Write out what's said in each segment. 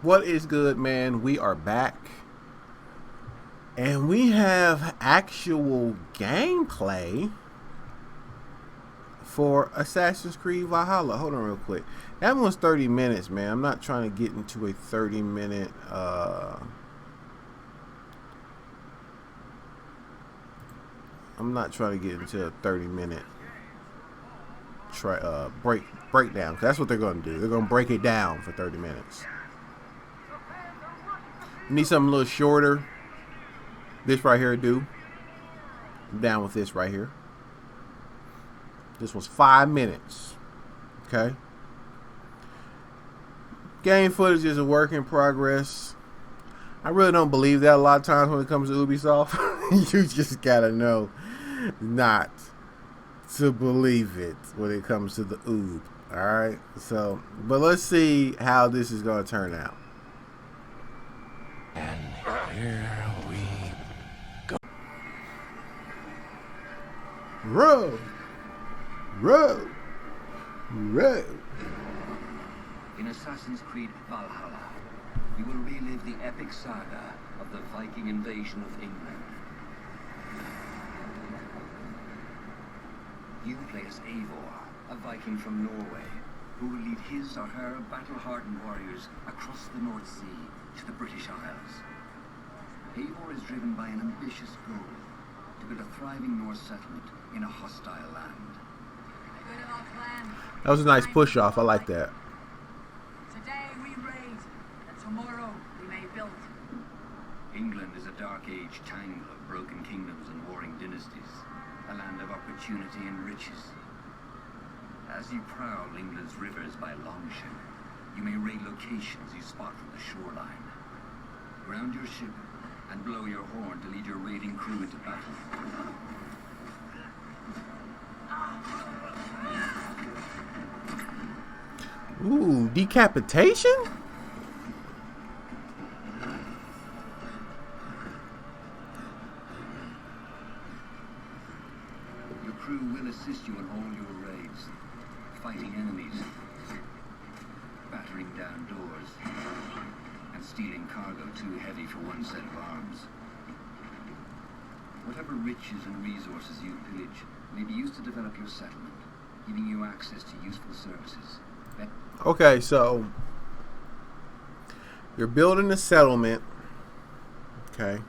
What is good, man? We are back. And we have actual gameplay for Assassin's Creed Valhalla. Hold on real quick. That one's 30 minutes, man. I'm not trying to get into a 30-minute I'm not trying to get into a 30-minute breakdown. That's what they're going to do. They're going to break it down for 30 minutes. You need something a little shorter. This right here do. I'm down with this right here. This was 5 minutes. Okay. Game footage is a work in progress. I really don't believe that a lot of times when it comes to Ubisoft. You just gotta know not to believe it when it comes to the Ub. Alright? So, but let's see how this is gonna turn out. And here we go. Row! Row! Row! In Assassin's Creed Valhalla, you will relive the epic saga of the Viking invasion of England. You play as Eivor, a Viking from Norway, who will lead his or her battle-hardened warriors across the North Sea to the British Isles. Eivor is driven by an ambitious goal to build a thriving Norse settlement in a hostile land. That was a nice push-off. I like that. Today we raid, and tomorrow we may build. England is a dark age tangle of broken kingdoms and warring dynasties, a land of opportunity and riches. As you prowl England's rivers by longship, you may raid locations you spot from the shoreline. Ground your ship and blow your horn to lead your raiding crew into battle. Ooh, decapitation? Your crew will assist you in all your raids, fighting enemies, battering down doors, and stealing cargo too heavy for one set of arms. Whatever riches and resources you pillage may be used to develop your settlement, giving you access to useful services. Okay, so you're building a settlement. Okay.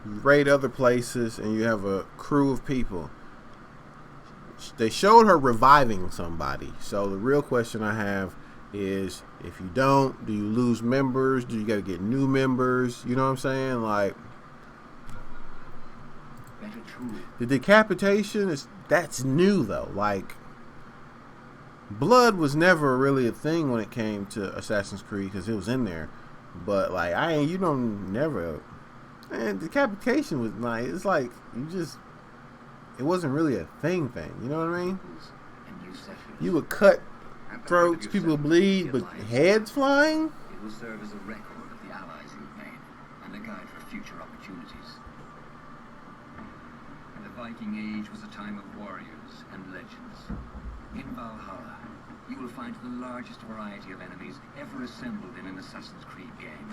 You raid other places and you have a crew of people. They showed her reviving somebody. So the real question I have is, if you don't, do you lose members? Do you got to get new members? You know what I'm saying? Like, the decapitation that's new though. Like, blood was never really a thing when it came to Assassin's Creed because it was in there. But like, man, decapitation was nice. It's like it wasn't really a thing. You know what I mean? You would cut throats, people would bleed, but heads flying? It will serve as a record of the allies you've made and a guide for future opportunities. The Viking Age was a time of warriors and legends. In Valhalla, you will find the largest variety of enemies ever assembled in an Assassin's Creed game.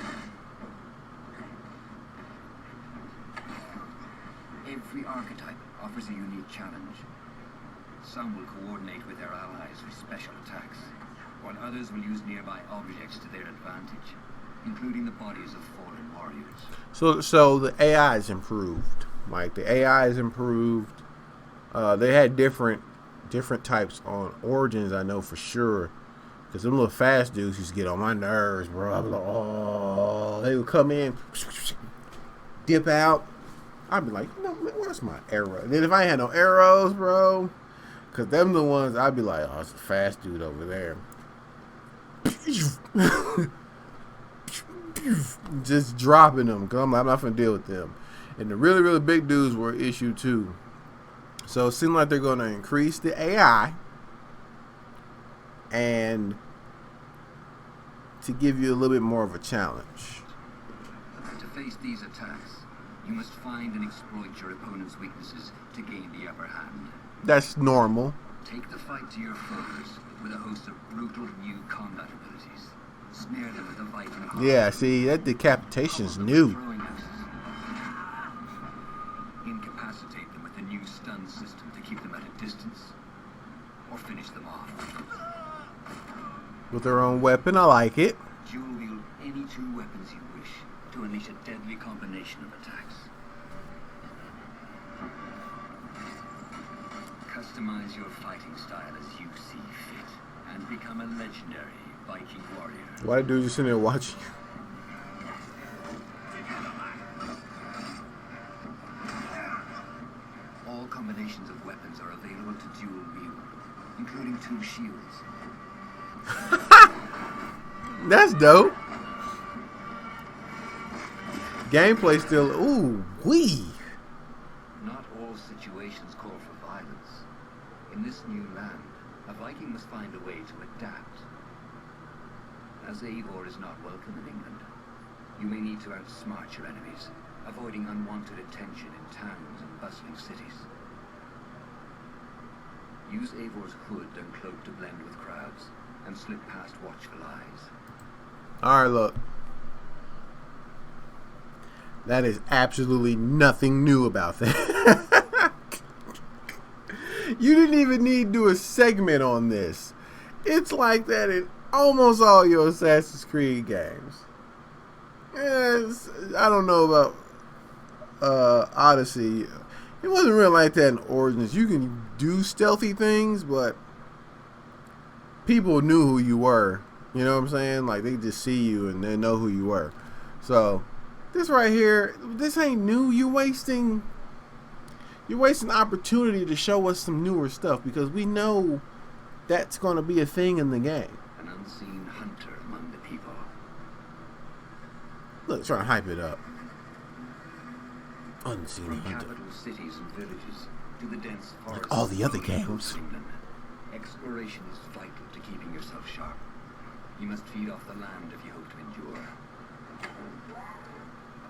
Every archetype offers a unique challenge. Some will coordinate with their allies for special attacks, while others will use nearby objects to their advantage, including the bodies of fallen warriors. So the AI is improved. Like, the AI is improved. They had different types on Origins, I know for sure. Because them little fast dudes used to get on my nerves, bro. I'd be like, oh, they would come in, dip out. I'd be like, no, man, where's my arrow? And then if I ain't had no arrows, bro, because them the ones, I'd be like, oh, it's a fast dude over there. Just dropping them, because I'm not going to deal with them. And the really, really big dudes were issue 2. So it seems like they're going to increase the AI and to give you a little bit more of a challenge. To face these attacks, you must find and exploit your opponent's weaknesses to gain the upper hand. That's normal. Take the fight to your foes with a host of brutal new combat abilities. Snare them with a Viking heart. Yeah, see, that decapitation's new. Incapacitate them with a new stun system to keep them at a distance. Or finish them off. With their own weapon, I like it. Dual wield any two weapons you wish to unleash a deadly combination of attacks. Customize your fighting style as you see fit and become a legendary Viking warrior. Why do you just sitting there watching? All combinations of weapons are available to dual wield, including 2 shields. That's dope. Gameplay still, ooh, wee. Not all situations call for violence. In this new land, a Viking must find a way to adapt. As Eivor is not welcome in England, you may need to outsmart your enemies, avoiding unwanted attention in towns and bustling cities. Use Eivor's hood and cloak to blend with crowds, and slip past watchful eyes. Alright, look. That is absolutely nothing new about that. You didn't even need to do a segment on this. It's like that in almost all your Assassin's Creed games. Yes, I don't know about Odyssey. It wasn't really like that in Origins. You can do stealthy things, but people knew who you were. You know what I'm saying? Like, they just see you and they know who you were. So, this right here, this ain't new. You're wasting opportunity to show us some newer stuff because we know that's going to be a thing in the game. An unseen hunter among the people. Look, trying to hype it up. Unseen From hunter. capital cities and villages to the dense forests. Like all the other of games. England, exploration is vital to keeping yourself sharp. You must feed off the land if you hope to endure.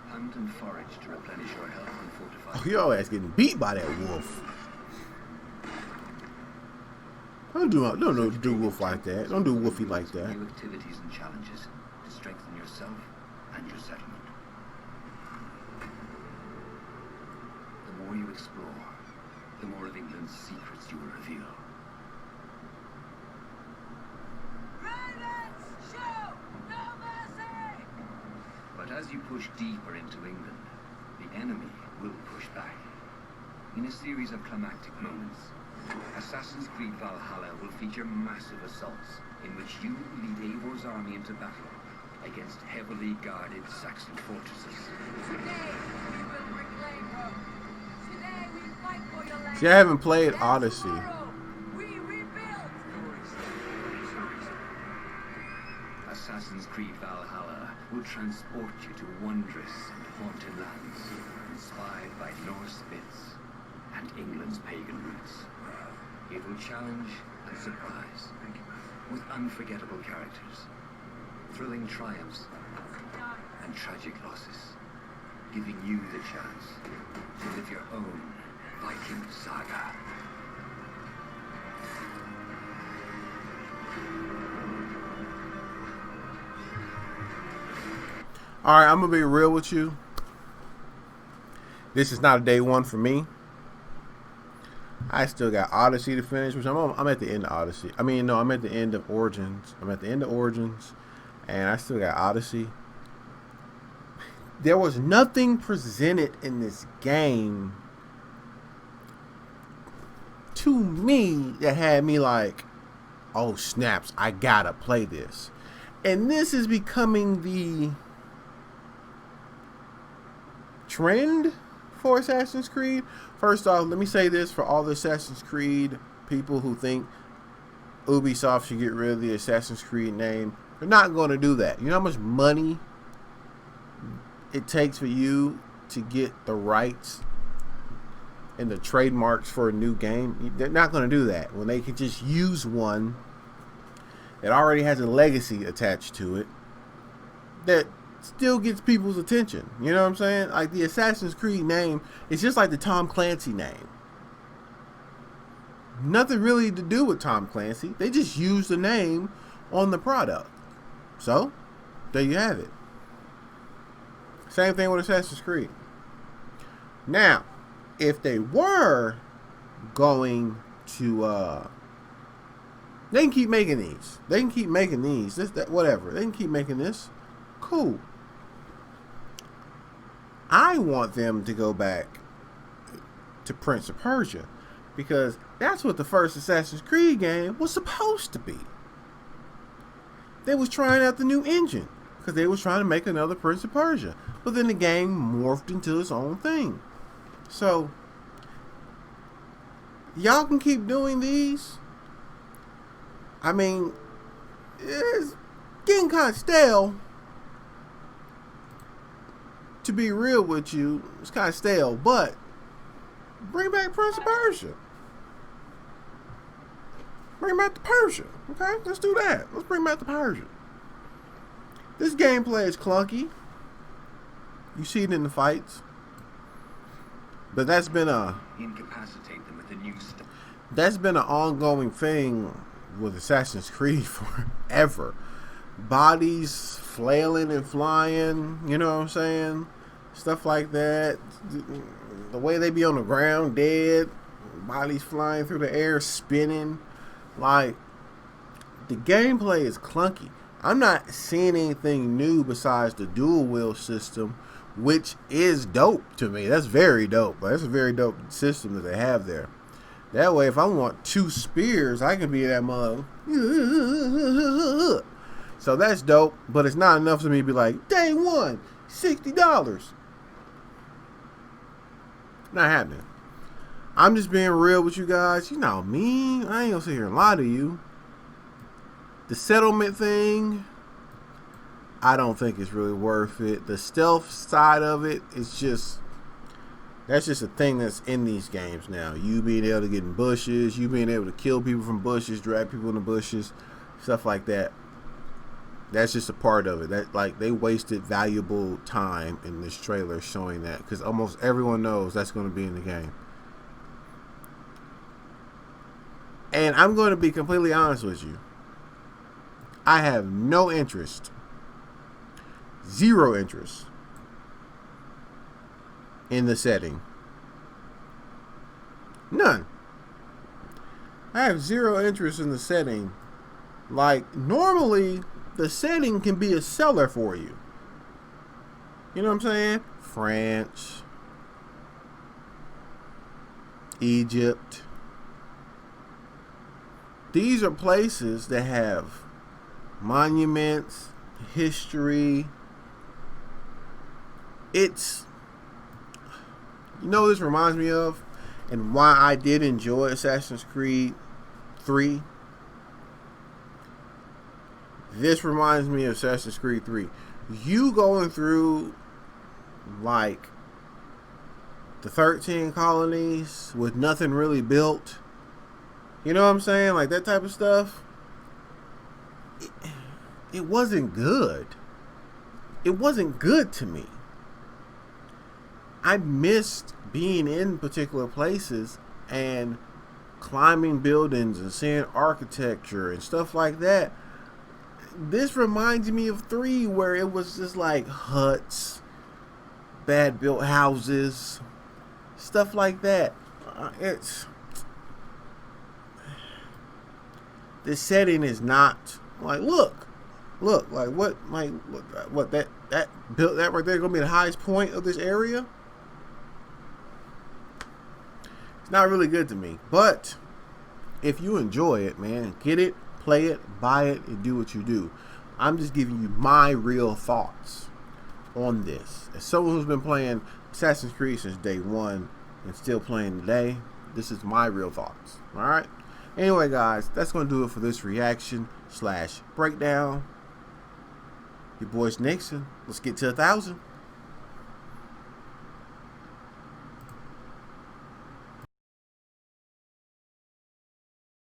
Hunt and forage to replenish your health and fortify. Oh, your ass getting beat by that wolf. Don't do wolf like that. Don't do wolfy like that. New activities and challenges to strengthen yourself and your settlement. The more you explore, the more of England's secrets you will reveal. Ravens, shoot! No mercy! But as you push deeper into England, the enemy will push back. In a series of climactic moments, Assassin's Creed Valhalla will feature massive assaults in which you lead Eivor's army into battle against heavily guarded Saxon fortresses. Today we will reclaim Rome. Today we fight for your land. See, I haven't played Odyssey. Tomorrow we rebuild. Assassin's Creed Valhalla will transport you to wondrous and haunted lands, inspired by Norse myths and England's pagan roots. It will challenge and surprise, with unforgettable characters, thrilling triumphs, and tragic losses, giving you the chance to live your own Viking saga. Alright, I'm going to be real with you. This is not a day one for me. I still got Odyssey to finish, which I'm at the end of Odyssey. I mean, no, I'm at the end of Origins. And I still got Odyssey. There was nothing presented in this game to me that had me like, oh snaps, I gotta play this. And this is becoming the trend for Assassin's Creed. First off, let me say this for all the Assassin's Creed people who think Ubisoft should get rid of the Assassin's Creed name. They're not going to do that. You know how much money it takes for you to get the rights and the trademarks for a new game? They're not going to do that when they can just use one that already has a legacy attached to it that still gets people's attention. You know what I'm saying? Like the Assassin's Creed name, it's just like the Tom Clancy name. Nothing really to do with Tom Clancy. They just used the name on the product. So, there you have it. Same thing with Assassin's Creed. Now, if they were going to, they can keep making these. They can keep making these. This, that, whatever. They can keep making this. Cool. I want them to go back to Prince of Persia, because that's what the first Assassin's Creed game was supposed to be. They was trying out the new engine because they was trying to make another Prince of Persia, but then the game morphed into its own thing. So y'all can keep doing these. I mean, it's getting kind of stale. To be real with you, it's kind of stale, but bring back Prince of Persia. Bring back the Persia. Okay, let's do that. Let's bring back the Persia. This gameplay is clunky. You see it in the fights. But that's been Incapacitate them with the new stuff. That's been an ongoing thing with Assassin's Creed forever. Bodies flailing and flying, you know what I'm saying? Stuff like that. The way they be on the ground dead, bodies flying through the air, spinning. Like, the gameplay is clunky. I'm not seeing anything new besides the dual wheel system, which is dope to me. That's very dope. That's a very dope system that they have there. That way, if I want 2 spears, I can be that mug. So that's dope, but it's not enough to me to be like, day one, $60. Not happening. I'm just being real with you guys. You know me. I ain't gonna sit here and lie to you. The settlement thing, I don't think it's really worth it. The stealth side of it is just, that's just a thing that's in these games now. You being able to get in bushes, you being able to kill people from bushes, drag people in the bushes, stuff like that. That's just a part of it. That, like, they wasted valuable time in this trailer showing that, because almost everyone knows that's going to be in the game. And I'm going to be completely honest with you. I have no interest, 0 interest in the setting. None. I have 0 interest in the setting. Like, normally the setting can be a seller for you. You know what I'm saying? France, Egypt. These are places that have monuments, history. It's, you know what this reminds me of, and why I did enjoy Assassin's Creed 3. This reminds me of Assassin's Creed 3. You going through, like, the 13 colonies with nothing really built. You know what I'm saying? Like, that type of stuff. It wasn't good. It wasn't good to me. I missed being in particular places and climbing buildings and seeing architecture and stuff like that. This reminds me of 3, where it was just like huts, bad built houses, stuff like that. The setting is not like, look, like what that built, that right there gonna be the highest point of this area. It's not really good to me. But if you enjoy it, man, get it, play it, buy it, and do what you do. I'm just giving you my real thoughts on this. As someone who's been playing Assassin's Creed since day 1 and still playing today, this is my real thoughts. Alright? Anyway, guys, that's going to do it for this reaction / breakdown. Your boy's Nixon. Let's get to 1,000.